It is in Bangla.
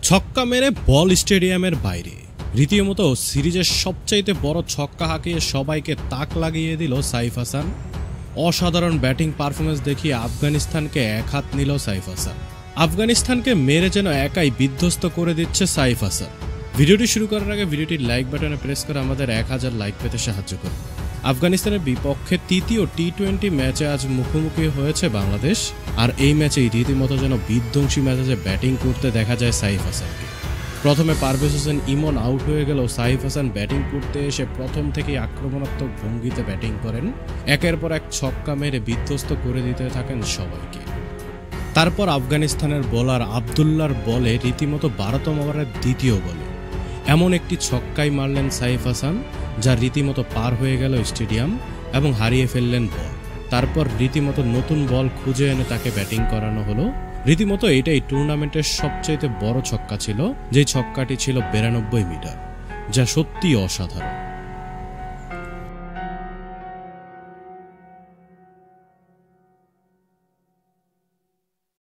ছক্কা মেরে বল স্টেডিয়ামের বাইরে রীতিমতো সিরিজের সবচাইতে বড় ছক্কা হাঁকিয়ে সবাইকে তাক লাগিয়ে দিল সাইফ হাসান। অসাধারণ ব্যাটিং পারফরমেন্স দেখিয়ে আফগানিস্তানকে এক হাত নিল সাইফ হাসান। আফগানিস্তানকে মেরে যেন একাই বিধ্বস্ত করে দিচ্ছে সাইফ হাসান। ভিডিওটি শুরু করার আগে ভিডিওটির লাইক বাটনে প্রেস করে আমাদের 1000 লাইক পেতে সাহায্য করুন। আফগানিস্তানের বিপক্ষে তৃতীয় টি-20 ম্যাচে আজ মুখোমুখি হয়েছে বাংলাদেশ, আর এই ম্যাচেই রীতিমতো যেন বিধ্বংসী ম্যাচে ব্যাটিং করতে দেখা যায় সাইফ হাসানকে। প্রথমে পারভেজ হোসেন ইমন আউট হয়ে গেল, সাইফ হাসান ব্যাটিং করতে এসে প্রথম থেকেই আক্রমণাত্মক ভঙ্গিতে ব্যাটিং করেন, একের পর এক ছক্কা মেরে বিধ্বস্ত করে দিতে থাকেন সবাইকে। তারপর আফগানিস্তানের বোলার আবদুল্লার বলে রীতিমতো 12তম ওভারের দ্বিতীয় বলে এমন একটি ছক্কাই মারলেন সাইফ হাসান, যা রীতিমতো পার হয়ে গেল স্টেডিয়াম এবং হারিয়ে ফেললেন বল। তারপর রীতিমতো নতুন বল খুঁজে এনে তাকে ব্যাটিং করানো হলো। রীতিমতো এটাই টুর্নামেন্টের সবচেয়ে বড় ছক্কা ছিল, যে ছক্কাটি ছিল 92 মিটার, যা সত্যি অসাধারণ।